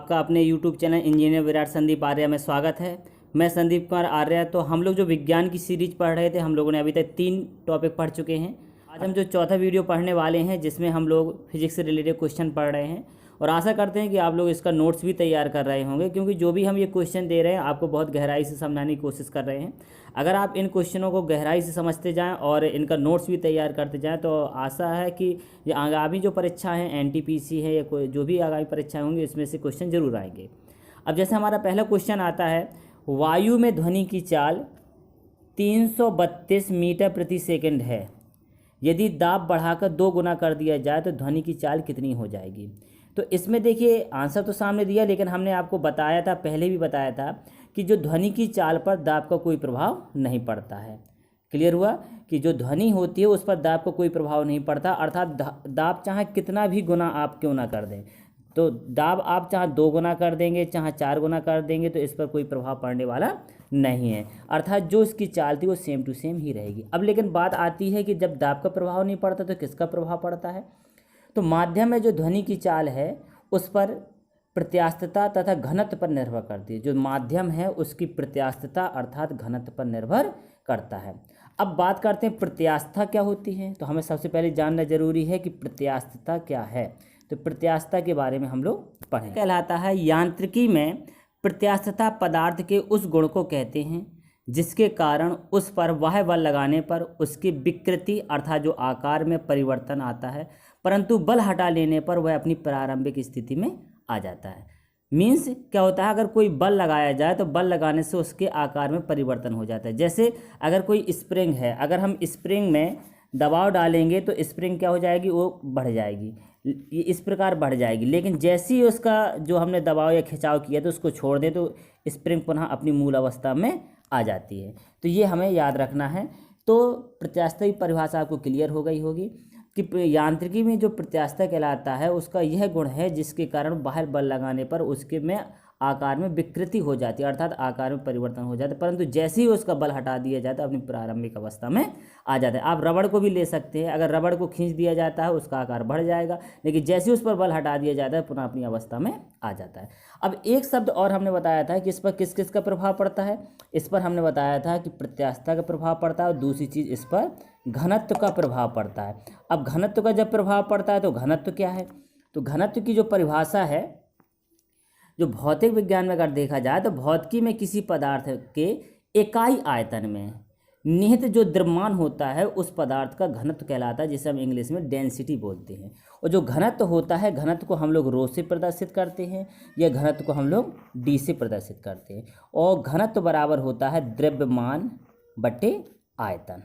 आपका अपने YouTube channel engineer Virat Sandeep Arya में स्वागत है। मैं संदीप कुमार आर्य। तो हम लोग जो विज्ञान की सीरीज पढ़ रहे थे, हम लोगों ने अभी तक 3 टॉपिक पढ़ चुके हैं। आज हम जो चौथा वीडियो पढ़ने वाले हैं, जिसमें हम लोग फिजिक्स से रिलेटेड क्वेश्चन पढ़ रहे हैं और आशा करते हैं कि आप लोग इसका नोट्स भी तैयार कर रहे होंगे, क्योंकि जो भी हम ये क्वेश्चन दे रहे हैं आपको बहुत गहराई से समझाने की कोशिश कर रहे हैं। अगर आप इन क्वेश्चनों को गहराई से समझते जाएं और इनका नोट्स भी तैयार करते जाएं तो आशा है कि ये आगामी जो परीक्षा है, एनटीपीसी है या कोई जो भी आगामी परीक्षाएं होंगी, इसमें से क्वेश्चन जरूर आएंगे। अब जैसे हमारा पहला क्वेश्चन आता है, वायु में ध्वनि की चाल 332 मीटर प्रति सेकंड है। यदि दाब बढ़ाकर 2 गुना कर दिया जाए तो ध्वनि की चाल कितनी हो जाएगी। तो इसमें देखिए आंसर तो सामने दिया, लेकिन हमने आपको बताया था, पहले भी बताया था कि जो ध्वनि की चाल पर दाब का कोई प्रभाव नहीं पड़ता है। क्लियर हुआ कि जो ध्वनि होती है उस पर दाब का कोई प्रभाव नहीं पड़ता, अर्थात दाब चाहे कितना भी गुना आप क्यों ना कर दें, तो दाब आप चाहे 2 गुना कर देंगे, चाहे 4 गुना कर देंगे, तो इस पर कोई प्रभाव पड़ने वाला नहीं है। अर्थात जो इसकी चाल थी वो सेम टू सेम ही रहेगी। अब लेकिन बात आती है कि जब दाब का प्रभाव नहीं पड़ता तो किसका प्रभाव पड़ता है। तो माध्यम में जो ध्वनि की चाल है उस पर प्रत्यास्थता तथा घनत्व पर निर्भर करती है। जो माध्यम है उसकी प्रत्यास्थता अर्थात घनत्व पर निर्भर करता है। अब बात करते हैं प्रत्यास्थता क्या होती है। तो हमें सबसे पहले जानना जरूरी है कि प्रत्यास्थता क्या है। तो प्रत्यास्थता के बारे में हम लोग पढ़ें। कहलाता है यांत्रिकी में प्रत्यास्थता पदार्थ के उस गुण को कहते हैं जिसके कारण उस पर वह बल लगाने पर उसकी विकृति अर्थात जो आकार में परिवर्तन आता है, परंतु बल हटा लेने पर वह अपनी प्रारंभिक स्थिति में आ जाता है। मीन्स क्या होता है, अगर कोई बल लगाया जाए तो बल लगाने से उसके आकार में परिवर्तन हो जाता है। जैसे अगर कोई स्प्रिंग है, अगर हम स्प्रिंग में दबाव डालेंगे तो स्प्रिंग क्या हो जाएगी, वो बढ़ जाएगी, ये इस प्रकार बढ़ जाएगी। लेकिन जैसे ही उसका जो हमने दबाव या खिंचाव किया तो उसको छोड़ दें तो स्प्रिंग पुनः अपनी मूल अवस्था में आ जाती है। तो ये हमें याद रखना है। तो प्रत्यास्थता की परिभाषा आपको क्लियर हो गई होगी कि यांत्रिकी में जो प्रत्यास्थता कहलाता है उसका यह गुण है जिसके कारण बाहर बल लगाने पर उसके में आकार में विकृति हो जाती है, अर्थात आकार में परिवर्तन हो जाता है, परंतु जैसे ही उसका बल हटा दिया जाता है अपनी प्रारंभिक अवस्था में आ जाता है। आप रबड़ को भी ले सकते हैं, अगर रबड़ को खींच दिया जाता है उसका आकार बढ़ जाएगा, लेकिन जैसे ही उस पर बल हटा दिया जाता है पुनः अपनी अवस्था में आ जाता है। अब एक शब्द और हमने बताया था कि इस पर किस किस का प्रभाव पड़ता है। इस पर हमने बताया था कि प्रत्यास्थता का प्रभाव पड़ता है और दूसरी चीज़ इस पर घनत्व का प्रभाव पड़ता है। अब घनत्व का जब प्रभाव पड़ता है तो घनत्व क्या है, तो घनत्व की जो परिभाषा है, जो भौतिक विज्ञान में अगर देखा जाए तो भौतिकी में किसी पदार्थ के इकाई आयतन में निहित जो द्रव्यमान होता है उस पदार्थ का घनत्व कहलाता है, जिसे हम इंग्लिश में डेंसिटी बोलते हैं। और जो घनत्व होता है, घनत्व को हम लोग रो से प्रदर्शित करते हैं या घनत्व को हम लोग डी से प्रदर्शित करते हैं। और घनत्व बराबर होता है द्रव्यमान बटे आयतन।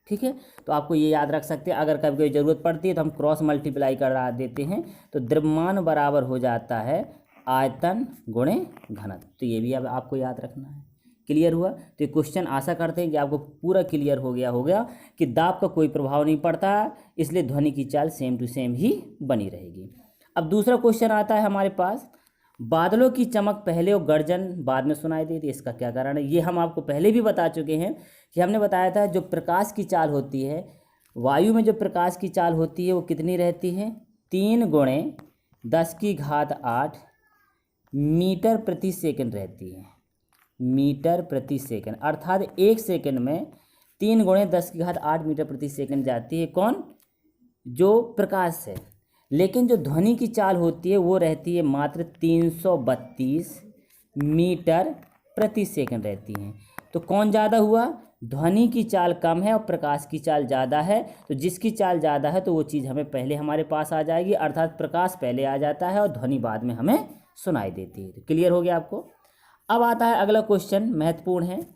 ठीक है, तो आपको ये याद रख सकते हैं। अगर कभी कोई ज़रूरत पड़ती है तो हम क्रॉस मल्टीप्लाई करा देते हैं, तो द्रव्यमान बराबर हो जाता है आयतन गुणे घनत्व। तो ये भी अब आपको याद रखना है। क्लियर हुआ। तो ये क्वेश्चन आशा करते हैं कि आपको पूरा क्लियर हो गया कि दाब का कोई प्रभाव नहीं पड़ता, इसलिए ध्वनि की चाल सेम टू सेम ही बनी रहेगी। अब दूसरा क्वेश्चन आता है हमारे पास, बादलों की चमक पहले और गर्जन बाद में सुनाई देती, इसका क्या कारण है। ये हम आपको पहले भी बता चुके हैं कि हमने बताया था जो प्रकाश की चाल होती है, वायु में जो प्रकाश की चाल होती है वो कितनी रहती है, 3 गुणे 10 की घात 8 मीटर प्रति सेकंड रहती है। मीटर प्रति सेकंड अर्थात 1 सेकंड में 3 गुणे 10 की घात 8 मीटर प्रति सेकंड जाती है। कौन, जो प्रकाश है। लेकिन जो ध्वनि की चाल होती है वो रहती है मात्र 332 मीटर प्रति सेकंड रहती है। तो कौन ज़्यादा हुआ, ध्वनि की चाल कम है और प्रकाश की चाल ज़्यादा है। तो जिसकी चाल ज़्यादा है तो वो चीज़ हमें पहले हमारे पास आ जाएगी, अर्थात प्रकाश पहले आ जाता है और ध्वनि बाद में हमें सुनाई देती है। तो क्लियर हो गया आपको। अब आता है अगला क्वेश्चन, महत्वपूर्ण है।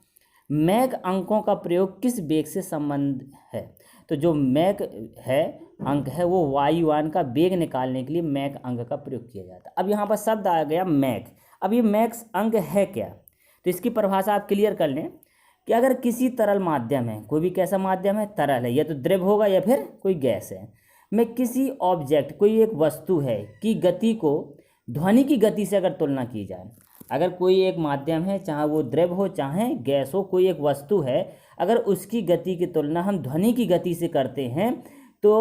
मैक अंकों का प्रयोग किस वेग से संबंध है। तो जो मैक है, अंक है, वो वायुयान का वेग निकालने के लिए मैक अंक का प्रयोग किया जाता है। अब यहाँ पर शब्द आ गया मैक। अब ये मैक अंक है क्या, तो इसकी परिभाषा आप क्लियर कर लें कि अगर किसी तरल माध्यम है, कोई भी कैसा माध्यम है, तरल है, या तो द्रव होगा या फिर कोई गैस है, में किसी ऑब्जेक्ट, कोई एक वस्तु है की गति को ध्वनि की गति से अगर तुलना की जाए, अगर कोई एक माध्यम है, चाहे वो द्रव हो चाहे गैस हो, कोई एक वस्तु है, अगर उसकी गति की तुलना हम ध्वनि की गति से करते हैं तो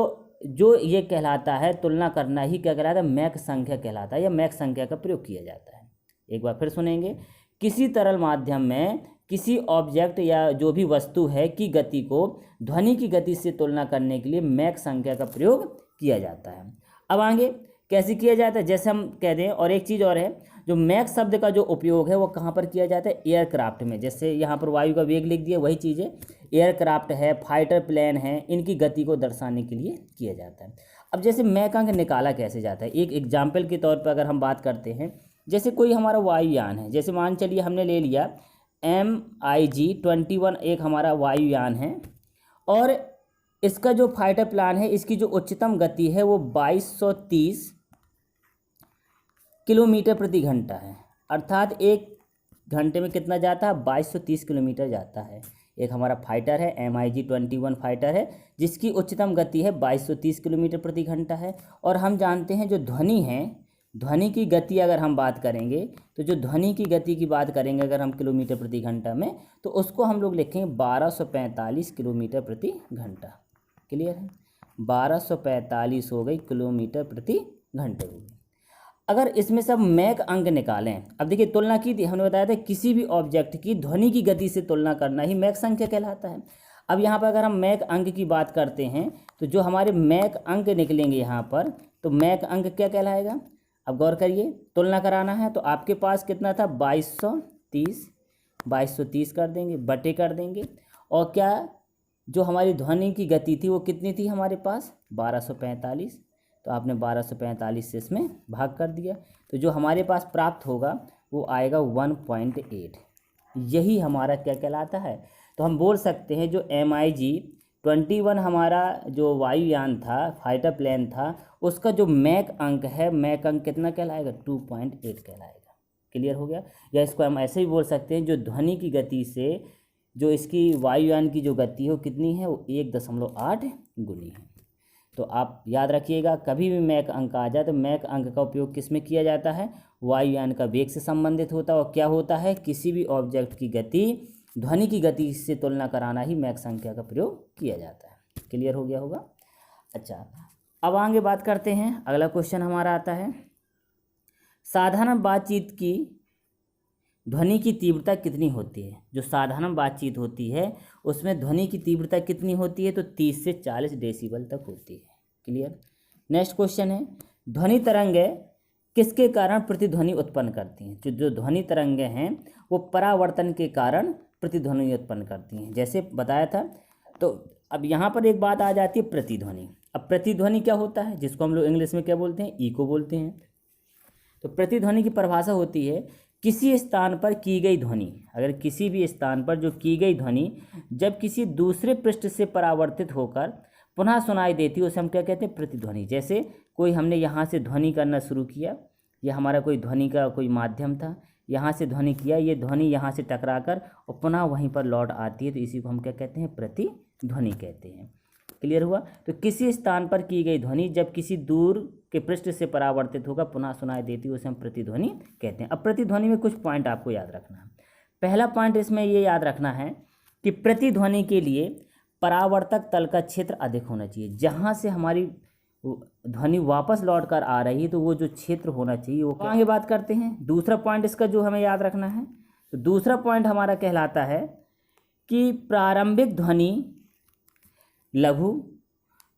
जो ये कहलाता है तुलना करना ही क्या कहलाता है, मैक संख्या कहलाता है या मैक संख्या का प्रयोग किया जाता है। एक बार फिर सुनेंगे, किसी तरल माध्यम में किसी ऑब्जेक्ट या जो भी वस्तु है की गति को ध्वनि की गति से तुलना करने के लिए मैक संख्या का प्रयोग किया जाता है। अब आगे कैसे किया जाता है, जैसे हम कह दें, और एक चीज़ और है, जो मैक शब्द का जो उपयोग है वो कहाँ पर किया जाता है, एयरक्राफ्ट में। जैसे यहाँ पर वायु का वेग लिख दिया, वही चीज़ है, एयरक्राफ्ट है, फाइटर प्लेन है, इनकी गति को दर्शाने के लिए किया जाता है। अब जैसे मैक अंक निकाला कैसे जाता है, एक एग्जाम्पल के तौर पर अगर हम बात करते हैं, जैसे कोई हमारा वायुयान है, जैसे मान चलिए हमने ले लिया MiG-21 एक हमारा वायुयान है, और इसका जो फाइटर प्लान है इसकी जो उच्चतम गति है वो 2230 किलोमीटर प्रति घंटा है, अर्थात एक घंटे में कितना जाता है, 2230 किलोमीटर जाता है। एक हमारा फाइटर है, MiG-21 फाइटर है, जिसकी उच्चतम गति है 2230 किलोमीटर प्रति घंटा है। और हम जानते हैं जो ध्वनि है, ध्वनि की गति अगर हम बात करेंगे, तो जो ध्वनि की गति की बात करेंगे अगर हम किलोमीटर प्रति घंटा में, तो उसको हम लोग लिखेंगे 1245 किलोमीटर प्रति घंटा। क्लियर है, 1245 हो गई किलोमीटर प्रति घंटे हो गई। अगर इसमें सब मैक अंक निकालें, अब देखिए तुलना की थी, हमने बताया था किसी भी ऑब्जेक्ट की ध्वनि की गति से तुलना करना ही मैक संख्या कहलाता है। अब यहाँ पर अगर हम मैक अंक की बात करते हैं, तो जो हमारे मैक अंक निकलेंगे यहाँ पर, तो मैक अंक क्या कहलाएगा। अब गौर करिए, तुलना कराना है तो आपके पास कितना था, 2230 कर देंगे, बटे कर देंगे, और क्या जो हमारी ध्वनि की गति थी वो कितनी थी हमारे पास, 1245, तो आपने 1245 से इसमें भाग कर दिया, तो जो हमारे पास प्राप्त होगा वो आएगा 1.8। यही हमारा क्या कहलाता है। तो हम बोल सकते हैं जो MiG-21 हमारा जो वायुयान था, फाइटर प्लेन था, उसका जो मैक अंक है, मैक अंक कितना कहलाएगा, 2.8 कहलाएगा। क्लियर हो गया। या इसको हम ऐसे ही बोल सकते हैं, जो ध्वनि की गति से जो इसकी वायुयान की जो गति है वो कितनी है, वो 1.8 गुनी है। तो आप याद रखिएगा, कभी भी मैक अंक आ जाए तो मैक अंक का उपयोग किस में किया जाता है, वायुयान का वेग से संबंधित होता है। और क्या होता है, किसी भी ऑब्जेक्ट की गति ध्वनि की गति से तुलना कराना ही मैक संख्या का प्रयोग किया जाता है। क्लियर हो गया होगा। अच्छा, अब आगे बात करते हैं, अगला क्वेश्चन हमारा आता है, साधारण बातचीत की ध्वनि की तीव्रता कितनी होती है। जो साधारण बातचीत होती है उसमें ध्वनि की तीव्रता कितनी होती है, तो 30 से 40 डेसिबल तक होती है। क्लियर। नेक्स्ट क्वेश्चन है, ध्वनि तरंगें किसके कारण प्रतिध्वनि उत्पन्न करती हैं। जो ध्वनि तरंगें हैं वो परावर्तन के कारण प्रतिध्वनि उत्पन्न करती हैं, जैसे बताया था। तो अब यहाँ पर एक बात आ जाती है, प्रतिध्वनि। अब प्रतिध्वनि क्या होता है, जिसको हम लोग इंग्लिश में क्या बोलते हैं, इको बोलते हैं। तो प्रतिध्वनि की परिभाषा होती है, किसी स्थान पर की गई ध्वनि, अगर किसी भी स्थान पर जो की गई ध्वनि जब किसी दूसरे पृष्ठ से परावर्तित होकर पुनः सुनाई देती है, उसे हम क्या कहते हैं, प्रतिध्वनि। जैसे कोई हमने यहाँ से ध्वनि करना शुरू किया, यह हमारा कोई ध्वनि का कोई माध्यम था, यहाँ से ध्वनि किया, ये ध्वनि यहाँ से टकराकर और पुनः वहीं पर लौट आती है, तो इसी को हम क्या कहते हैं, प्रतिध्वनि कहते हैं। क्लियर हुआ। तो किसी स्थान पर की गई ध्वनि जब किसी दूर के पृष्ठ से परावर्तित होकर पुनः सुनाई देती है, उसे हम प्रतिध्वनि कहते हैं। अब प्रतिध्वनि में कुछ पॉइंट आपको याद रखना है। पहला पॉइंट इसमें ये याद रखना है कि प्रतिध्वनि के लिए परावर्तक तल का क्षेत्र अधिक होना चाहिए। जहाँ से हमारी ध्वनि वापस लौट कर आ रही है, तो वो जो क्षेत्र होना चाहिए वो आगे बात करते हैं। दूसरा पॉइंट इसका जो हमें याद रखना है, तो दूसरा पॉइंट हमारा कहलाता है कि प्रारंभिक ध्वनि लघु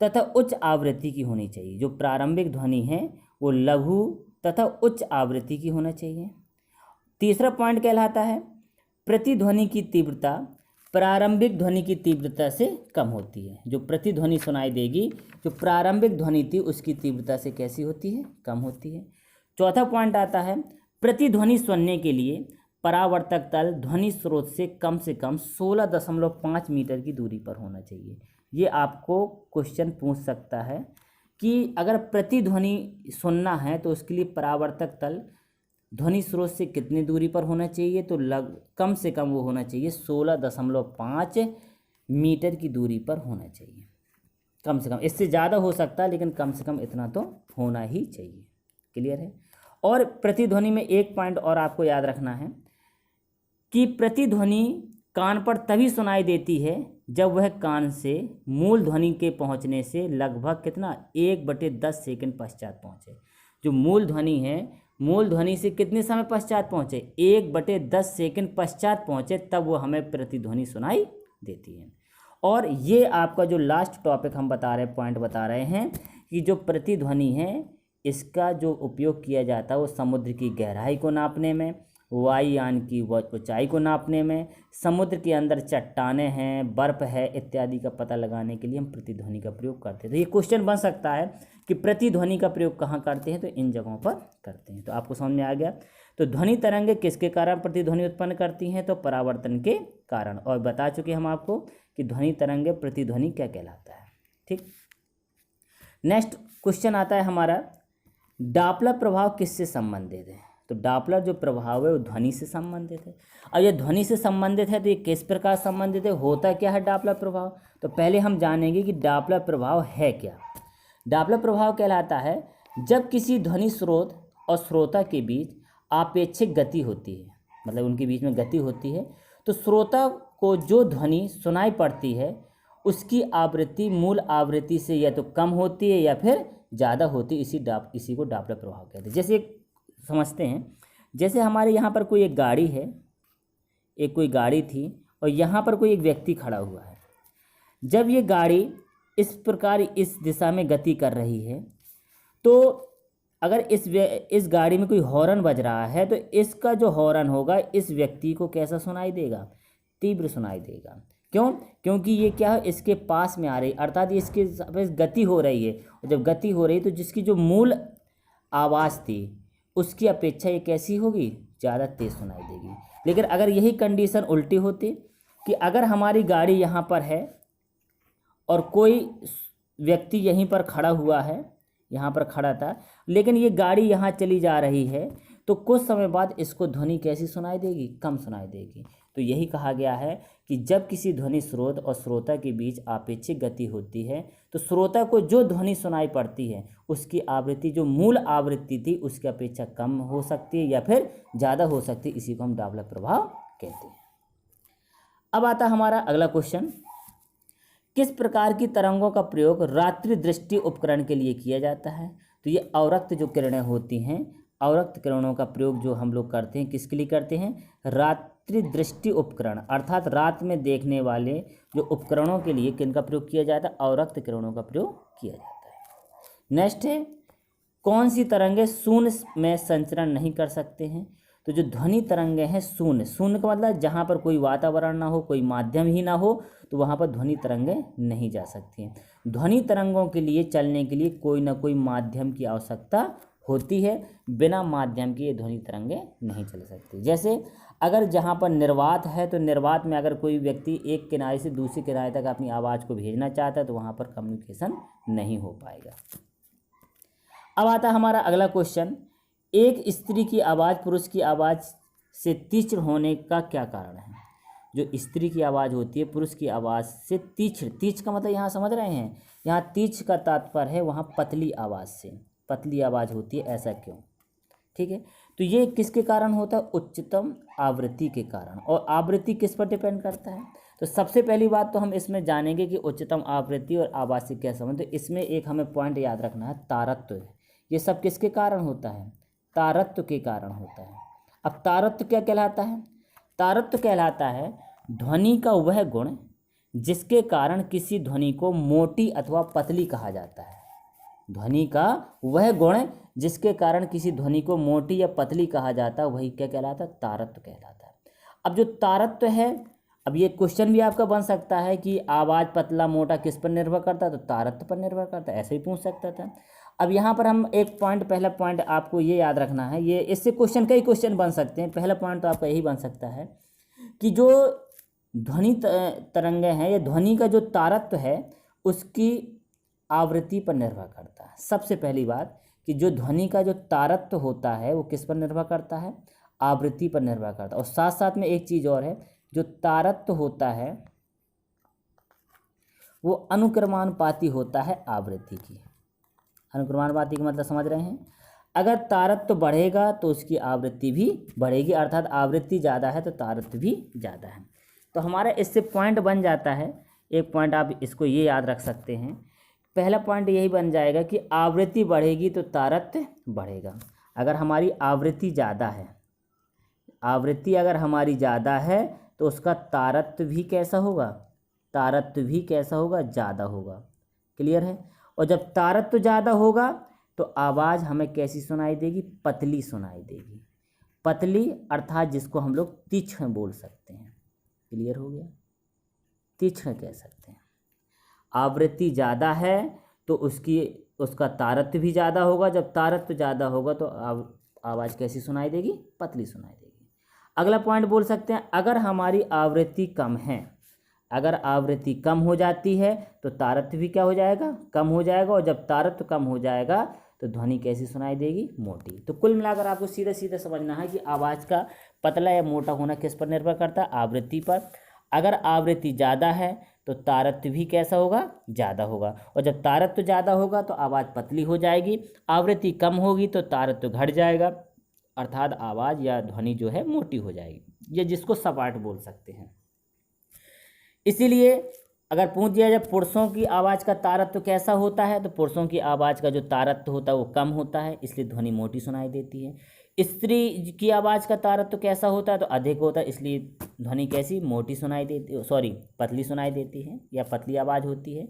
तथा उच्च आवृत्ति की होनी चाहिए। जो प्रारंभिक ध्वनि है वो लघु तथा उच्च आवृत्ति की होना चाहिए। तीसरा पॉइंट कहलाता है, प्रतिध्वनि की तीव्रता प्रारंभिक ध्वनि की तीव्रता से कम होती है। जो प्रतिध्वनि सुनाई देगी, जो प्रारंभिक ध्वनि थी उसकी तीव्रता से कैसी होती है, कम होती है। चौथा पॉइंट आता है, प्रतिध्वनि सुनने के लिए परावर्तक तल ध्वनि स्रोत से कम 16.5 मीटर की दूरी पर होना चाहिए। ये आपको क्वेश्चन पूछ सकता है कि अगर प्रतिध्वनि सुनना है तो उसके लिए परावर्तक तल ध्वनि स्रोत से कितनी दूरी पर होना चाहिए, तो कम से कम वो होना चाहिए 16.5 मीटर की दूरी पर होना चाहिए। कम से कम, इससे ज़्यादा हो सकता है लेकिन कम से कम इतना तो होना ही चाहिए। क्लियर है। और प्रतिध्वनि में एक पॉइंट और आपको याद रखना है कि प्रतिध्वनि कान पर तभी सुनाई देती है जब वह कान से मूल ध्वनि के पहुंचने से लगभग कितना 1/10 सेकंड पश्चात पहुंचे। जो मूल ध्वनि है, मूल ध्वनि से कितने समय पश्चात पहुंचे, 1/10 सेकंड पश्चात पहुंचे, तब वो हमें प्रतिध्वनि सुनाई देती है। और ये आपका जो लास्ट टॉपिक हम बता रहे पॉइंट बता रहे हैं कि जो प्रतिध्वनि है इसका जो उपयोग किया जाता है वो समुद्र की गहराई को नापने में, वायुयान की ऊंचाई को नापने में, समुद्र के अंदर चट्टानें हैं, बर्फ है इत्यादि का पता लगाने के लिए हम प्रतिध्वनि का प्रयोग करते हैं। तो ये क्वेश्चन बन सकता है कि प्रतिध्वनि का प्रयोग कहाँ करते हैं, तो इन जगहों पर करते हैं। तो आपको समझ में आ गया। तो ध्वनि तरंगे किसके कारण प्रतिध्वनि उत्पन्न करती हैं, तो परावर्तन के कारण। और बता चुके हम आपको कि ध्वनि तरंगे प्रतिध्वनि क्या कहलाता है। ठीक, नेक्स्ट क्वेश्चन आता है हमारा, डॉपलर प्रभाव किससे संबंधित है। तो डॉपलर जो प्रभाव है वो ध्वनि से संबंधित है। और ये ध्वनि से संबंधित है तो ये किस प्रकार संबंधित है, होता क्या है डॉपलर प्रभाव। तो पहले हम जानेंगे कि डॉपलर प्रभाव है क्या। डॉपलर प्रभाव कहलाता है जब किसी ध्वनि स्रोत और श्रोता के बीच आपेक्षिक गति होती है, मतलब उनके बीच में गति होती है, तो श्रोता को जो ध्वनि सुनाई पड़ती है उसकी आवृत्ति मूल आवृत्ति से या तो कम होती है या फिर ज़्यादा होती है। इसी को डॉपलर प्रभाव कहते हैं। जैसे समझते हैं, जैसे हमारे यहाँ पर कोई एक गाड़ी है, एक कोई गाड़ी थी और यहाँ पर कोई एक व्यक्ति खड़ा हुआ है। जब ये गाड़ी इस प्रकार इस दिशा में गति कर रही है तो अगर इस गाड़ी में कोई हॉर्न बज रहा है तो इसका जो हॉर्न होगा इस व्यक्ति को कैसा सुनाई देगा, तीव्र सुनाई देगा। क्यों, क्योंकि ये क्या है, इसके पास में आ रही, अर्थात ये इसके गति हो रही है। और जब गति हो रही है तो जिसकी जो मूल आवाज़ थी उसकी अपेक्षा ये कैसी होगी, ज़्यादा तेज़ सुनाई देगी। लेकिन अगर यही कंडीशन उल्टी होती कि अगर हमारी गाड़ी यहाँ पर है और कोई व्यक्ति यहीं पर खड़ा हुआ है, यहाँ पर खड़ा था, लेकिन ये गाड़ी यहाँ चली जा रही है, तो कुछ समय बाद इसको ध्वनि कैसी सुनाई देगी, कम सुनाई देगी। तो यही कहा गया है कि जब किसी ध्वनि स्रोत और श्रोता के बीच आपेक्षिक गति होती है तो श्रोता को जो ध्वनि सुनाई पड़ती है उसकी आवृत्ति जो मूल आवृत्ति थी उसकी अपेक्षा कम हो सकती है या फिर ज़्यादा हो सकती है। इसी को हम डॉपलर प्रभाव कहते हैं। अब आता हमारा अगला क्वेश्चन, किस प्रकार की तरंगों का प्रयोग रात्रि दृष्टि उपकरण के लिए किया जाता है। तो ये अवरक्त जो किरणें होती हैं, अवरक्त किरणों का प्रयोग जो हम लोग करते हैं किसके लिए करते हैं, रात्रि दृष्टि उपकरण, अर्थात रात में देखने वाले जो उपकरणों के लिए किनका प्रयोग किया जाता है, अवरक्त किरणों का प्रयोग किया जाता है। नेक्स्ट है, कौन सी तरंगें शून्य में संचरण नहीं कर सकते हैं। तो जो ध्वनि तरंगें हैं शून्य, शून्य का मतलब जहाँ पर कोई वातावरण ना हो, कोई माध्यम ही ना हो, तो वहाँ पर ध्वनि तरंगें नहीं जा सकती हैं। ध्वनि तरंगों के लिए चलने के लिए कोई ना कोई माध्यम की आवश्यकता होती है, बिना माध्यम के ये ध्वनि तरंगें नहीं चल सकती। जैसे अगर जहाँ पर निर्वात है तो निर्वात में अगर कोई व्यक्ति एक किनारे से दूसरे किनारे तक अपनी आवाज़ को भेजना चाहता है तो वहाँ पर कम्युनिकेशन नहीं हो पाएगा। अब आता है हमारा अगला क्वेश्चन, एक स्त्री की आवाज़ पुरुष की आवाज़ से तीक्ष्ण होने का क्या कारण है। जो स्त्री की आवाज़ होती है पुरुष की आवाज़ से तीक्ष्ण, तीक्ष्ण का मतलब यहाँ समझ रहे हैं, यहाँ तीक्ष्ण का तात्पर्य है वहाँ पतली आवाज़ से, पतली आवाज़ होती है, ऐसा क्यों। ठीक है, तो ये किसके कारण होता है, उच्चतम आवृत्ति के कारण। और आवृत्ति किस पर डिपेंड करता है, तो सबसे पहली बात तो हम इसमें जानेंगे कि उच्चतम आवृत्ति और आवाज़ से क्या संबंध। तो इसमें एक हमें पॉइंट याद रखना है, तारत्व। ये सब किसके कारण होता है, तारत्व के कारण होता है। अब तारत्व क्या कहलाता है, तारत्व कहलाता है ध्वनि का वह गुण जिसके कारण किसी ध्वनि को मोटी अथवा पतली कहा जाता है। ध्वनि का वह गुण जिसके कारण किसी ध्वनि को मोटी या पतली कहा जाता है वही क्या कहलाता है, तारत्व कहलाता है। अब जो तारत्व है, अब ये क्वेश्चन भी आपका बन सकता है कि आवाज़ पतला मोटा किस पर निर्भर करता है, तो तारत्व पर निर्भर करता है, ऐसे ही पूछ सकता था। अब यहाँ पर हम एक पॉइंट, पहला पॉइंट आपको ये याद रखना है, ये इससे क्वेश्चन कई क्वेश्चन बन सकते हैं। पहला पॉइंट तो आपका यही बन सकता है कि जो ध्वनि तरंगें हैं या ध्वनि का जो तारत्व है उसकी आवृत्ति पर निर्भर करता है। सबसे पहली बात कि जो ध्वनि का जो तारत्व होता है वो किस पर निर्भर करता है, आवृत्ति पर निर्भर करता है। और साथ साथ में एक चीज़ और है, जो तारत्व होता है वो अनुक्रमानुपाती होता है आवृत्ति की। अनुक्रमानुपाती का मतलब समझ रहे हैं, अगर तारत्व बढ़ेगा तो उसकी आवृत्ति भी बढ़ेगी, अर्थात आवृत्ति ज़्यादा है तो तारत्व भी ज़्यादा है। तो हमारा इससे पॉइंट बन जाता है, एक पॉइंट आप इसको ये याद रख सकते हैं। पहला पॉइंट यही बन जाएगा कि आवृत्ति बढ़ेगी तो तारतम्य बढ़ेगा। अगर हमारी आवृत्ति ज़्यादा है, आवृत्ति अगर हमारी ज़्यादा है तो उसका तारतम्य भी कैसा होगा, तारतम्य भी कैसा होगा, ज़्यादा होगा। क्लियर है। और जब तारतम्य ज़्यादा होगा तो आवाज़ हमें कैसी सुनाई देगी, पतली सुनाई देगी। पतली अर्थात जिसको हम लोग तीक्ष्ण बोल सकते हैं। क्लियर हो गया, तीक्ष्ण कह सकते हैं। आवृत्ति ज़्यादा है तो उसका तारतम्य भी ज़्यादा होगा। जब तारतम्य ज़्यादा होगा तो आवाज़ कैसी सुनाई देगी, पतली सुनाई देगी। अगला पॉइंट बोल सकते हैं, अगर हमारी आवृत्ति कम है, अगर आवृत्ति कम हो जाती है तो तारतम्य भी क्या हो जाएगा, कम हो जाएगा। और जब तारतम्य कम हो जाएगा तो ध्वनि कैसी सुनाई देगी, मोटी। तो कुल मिलाकर आपको सीधा सीधा समझना है कि आवाज़ का पतला या मोटा होना किस पर निर्भर करता है, आवृत्ति पर। अगर आवृत्ति ज़्यादा है तो तारतम्य भी कैसा होगा, ज़्यादा होगा। और जब तारतम्य ज़्यादा होगा तो आवाज़ पतली हो जाएगी। आवृत्ति कम होगी तो तारतम्य घट जाएगा, अर्थात आवाज़ या ध्वनि जो है मोटी हो जाएगी। ये जिसको सपाट बोल सकते हैं। इसीलिए अगर पूछ दिया जाए पुरुषों की आवाज़ का तारतम्य कैसा होता है, तो पुरुषों की आवाज़ का जो तारतम्य होता है वो कम होता है, इसलिए ध्वनि मोटी सुनाई देती है। स्त्री की आवाज़ का तारतम्य कैसा होता है, तो अधिक होता है, इसलिए ध्वनि कैसी, मोटी सुनाई देती, पतली सुनाई देती है या पतली आवाज़ होती है।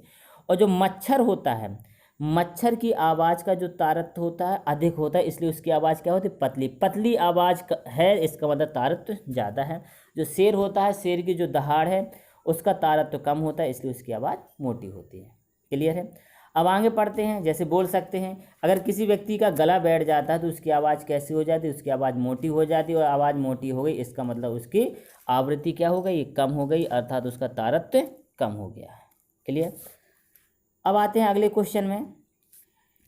और जो मच्छर होता है, मच्छर की आवाज़ का जो तारतम्य होता है अधिक होता है, इसलिए उसकी आवाज़ क्या होती है, पतली। पतली आवाज़ है इसका मतलब तारतम्य ज़्यादा है। जो शेर होता है, शेर की जो दहाड़ है उसका तारतम्य कम होता है, इसलिए उसकी आवाज़ मोटी होती है। क्लियर है। अब आगे पढ़ते हैं। जैसे बोल सकते हैं, अगर किसी व्यक्ति का गला बैठ जाता है तो उसकी आवाज़ कैसी हो जाती है, उसकी आवाज़ मोटी हो जाती है। और आवाज़ मोटी हो गई इसका मतलब उसकी आवृत्ति क्या हो गई, कम हो गई, अर्थात उसका तारतम्य कम हो गया है। क्लियर। अब आते हैं अगले क्वेश्चन में।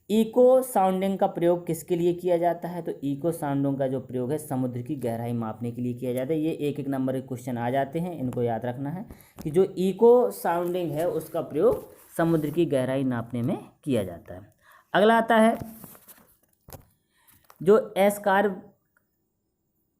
इको साउंडिंग का प्रयोग किसके लिए किया जाता है, तो इको साउंडिंग का जो प्रयोग है समुद्र की गहराई मापने के लिए किया जाता है। ये एक एक नंबर के क्वेश्चन आ जाते हैं, इनको याद रखना है कि जो इको साउंडिंग है उसका प्रयोग समुद्र की गहराई नापने में किया जाता है। अगला आता है जो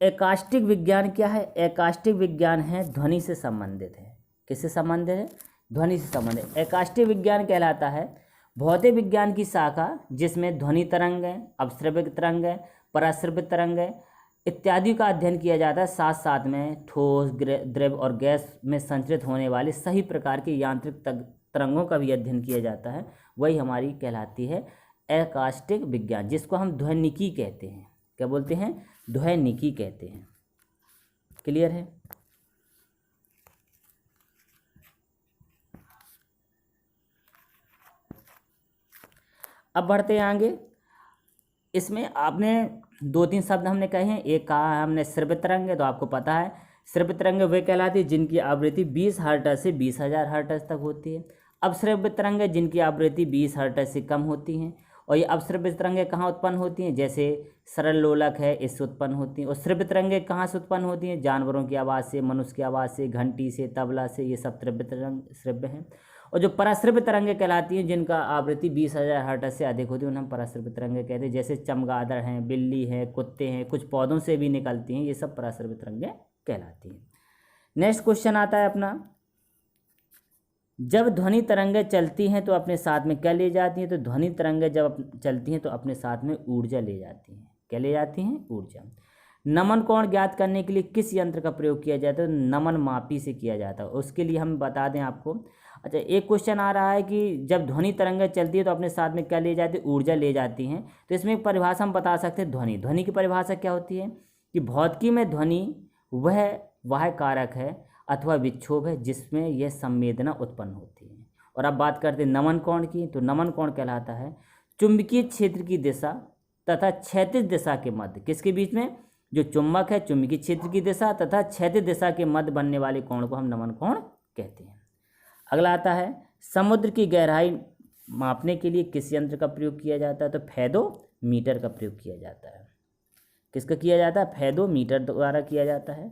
एकास्टिक विज्ञान क्या है, एकास्टिक विज्ञान है ध्वनि से संबंधित है। किससे संबंधित है, ध्वनि से संबंधित। एकास्टिक विज्ञान कहलाता है भौतिक विज्ञान की शाखा जिसमें ध्वनि तरंग है, अपश्रव्य तरंग है, पराश्रव्य तरंग है इत्यादि का अध्ययन किया जाता है। साथ साथ में ठोस, द्रव और गैस में संचरित होने वाले सही प्रकार के यांत्रिक तरंगों का भी अध्ययन किया जाता है। वही हमारी कहलाती है एकास्टिक विज्ञान, जिसको हम ध्वनिकी कहते हैं। क्या बोलते हैं, ध्वनिकी कहते हैं। क्लियर है। अब बढ़ते हैं आगे। इसमें आपने दो तीन शब्द हमने कहे हैं। एक कहा है हमने श्रव्य तरंग है, तो आपको पता है श्रव्य तरंग वे कहलाती है जिनकी आवृत्ति 20 हर्ट्ज से 20,000 हर्ट्ज तक होती है। अपश्रव्य तरंग है जिनकी आवृत्ति 20 हर्ट्ज से कम होती हैं। और ये अपश्रव्य तरंगें कहाँ उत्पन्न होती हैं, जैसे सरल लोलक है इससे उत्पन्न होती हैं। और श्रव्य तरंगें कहाँ से उत्पन्न होती हैं, जानवरों की आवाज़ से, मनुष्य की आवाज़ से, घंटी से, तबला से, ये सब श्रव्य हैं। और जो पराश्रव्य तरंगें कहलाती हैं जिनका आवृत्ति 20,000 हर्ट्ज से अधिक होती है उन्हें हम पराश्रव्य तरंगें कहते हैं। जैसे चमगादड़ हैं, बिल्ली हैं, कुत्ते हैं, कुछ पौधों से भी निकलती हैं, ये सब पराश्रव्य तरंगें कहलाती हैं। नेक्स्ट क्वेश्चन आता है अपना, जब ध्वनि तरंगें चलती हैं तो अपने साथ में क्या ले जाती हैं, तो ध्वनि तरंगें जब चलती हैं तो अपने साथ में ऊर्जा ले जाती हैं। क्या ले जाती हैं, ऊर्जा। नमन कोण ज्ञात करने के लिए किस यंत्र का प्रयोग किया जाता है, नमन मापी से किया जाता है। उसके लिए हम बता दें आपको। अच्छा, एक क्वेश्चन आ रहा है कि जब ध्वनि तरंगें चलती है तो अपने साथ में क्या ले जाती है, ऊर्जा ले जाती हैं। तो इसमें एक परिभाषा हम बता सकते हैं, ध्वनि की परिभाषा क्या होती है कि भौतिकी में ध्वनि वह कारक है अथवा विक्षोभ है जिसमें यह संवेदना उत्पन्न होती है। और अब बात करते हैं नमन कोण की, तो नमन कोण कहलाता है चुंबकीय क्षेत्र की दिशा तथा क्षैतिज दिशा के मध्य, किसके बीच में, जो चुंबक है चुंबकीय क्षेत्र की दिशा तथा क्षैतिज दिशा के मध्य बनने वाले कोण को हम नमन कोण कहते हैं। अगला आता है समुद्र की गहराई मापने के लिए किस यंत्र का प्रयोग किया जाता है, तो फेदोमीटर का प्रयोग किया जाता है। किसका किया जाता है, फेदोमीटर द्वारा किया जाता है।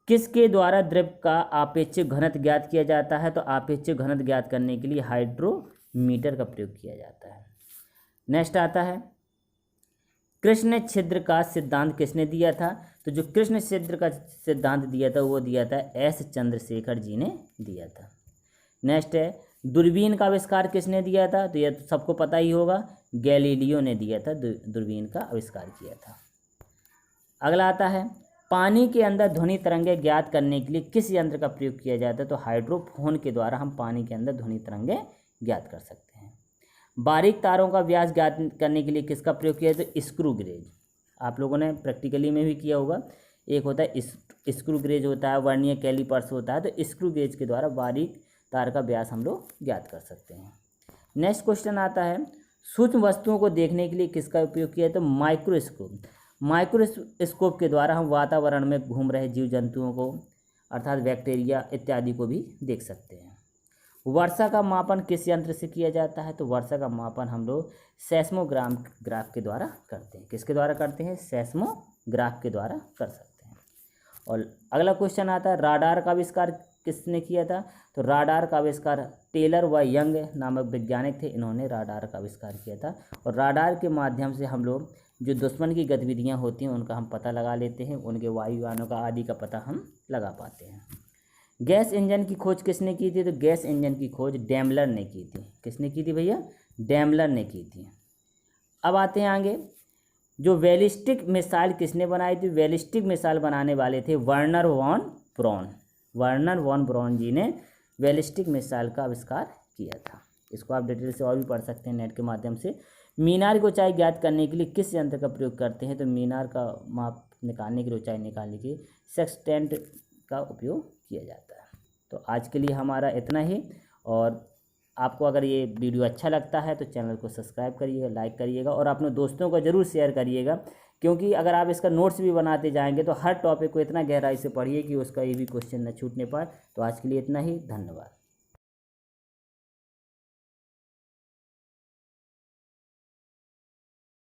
किसके द्वारा द्रव का आपेक्षिक घनत्व ज्ञात किया जाता है, तो आपेक्षिक घनत्व ज्ञात करने के लिए हाइड्रोमीटर का प्रयोग किया जाता है। नेक्स्ट आता है कृष्ण छिद्र का सिद्धांत किसने दिया था, तो जो कृष्ण छिद्र का सिद्धांत दिया था वो दिया था एस चंद्रशेखर जी ने दिया था। नेक्स्ट है दूरबीन का आविष्कार किसने दिया था, तो यह तो सबको पता ही होगा, गैलीलियो ने दिया था, दूरबीन का आविष्कार किया था। अगला आता है पानी के अंदर ध्वनि तरंगे ज्ञात करने के लिए किस यंत्र का प्रयोग किया जाता है, तो हाइड्रोफोन के द्वारा हम पानी के अंदर ध्वनि तरंगे ज्ञात कर सकते हैं। बारीक तारों का व्यास ज्ञात करने के लिए किसका प्रयोग किया है, तो स्क्रू गेज। आप लोगों ने प्रैक्टिकली में भी किया होगा, एक होता है स्क्रू गेज होता है, वर्नियर कैलिपर्स होता है, तो स्क्रू गेज के द्वारा बारीक तार का व्यास हम लोग ज्ञात कर सकते हैं। नेक्स्ट क्वेश्चन आता है सूक्ष्म वस्तुओं को देखने के लिए किसका उपयोग किया है, तो माइक्रोस्कोप। माइक्रोस्कोप के द्वारा हम वातावरण में घूम रहे जीव जंतुओं को अर्थात बैक्टीरिया इत्यादि को भी देख सकते हैं। वर्षा का मापन किस यंत्र से किया जाता है, तो वर्षा का मापन हम लोग सेस्मोग्राफ के द्वारा करते हैं। किसके द्वारा करते हैं, सेस्मोग्राफ के द्वारा कर सकते हैं। और अगला क्वेश्चन आता है राडार का आविष्कार किसने किया था, तो राडार का आविष्कार टेलर व यंग नामक वैज्ञानिक थे, इन्होंने राडार का आविष्कार किया था। और राडार के माध्यम से हम लोग जो दुश्मन की गतिविधियां होती हैं उनका हम पता लगा लेते हैं, उनके वायुयानों का आदि का पता हम लगा पाते हैं। गैस इंजन की खोज किसने की थी, तो गैस इंजन की खोज डैमलर ने की थी। किसने की थी भैया, डैमलर ने की थी। अब आते हैं आगे, जो बैलिस्टिक मिसाइल किसने बनाई थी, बैलिस्टिक मिसाइल बनाने वाले थे Wernher von Braun. Wernher von Braun ji ने बैलिस्टिक मिसाइल का आविष्कार किया था। इसको आप डिटेल से और भी पढ़ सकते हैं नेट के माध्यम से। मीनार की ऊंचाई ज्ञात करने के लिए किस यंत्र का प्रयोग करते हैं, तो मीनार का माप निकालने के लिए, ऊंचाई निकालने के लिए सेक्सटेंट का उपयोग किया जाता है। तो आज के लिए हमारा इतना ही, और आपको अगर ये वीडियो अच्छा लगता है तो चैनल को सब्सक्राइब करिएगा, लाइक करिएगा और अपने दोस्तों को ज़रूर शेयर करिएगा, क्योंकि अगर आप इसका नोट्स भी बनाते जाएंगे तो हर टॉपिक को इतना गहराई से पढ़िए कि उसका ये भी क्वेश्चन न छूटने पाए। तो आज के लिए इतना ही, धन्यवाद।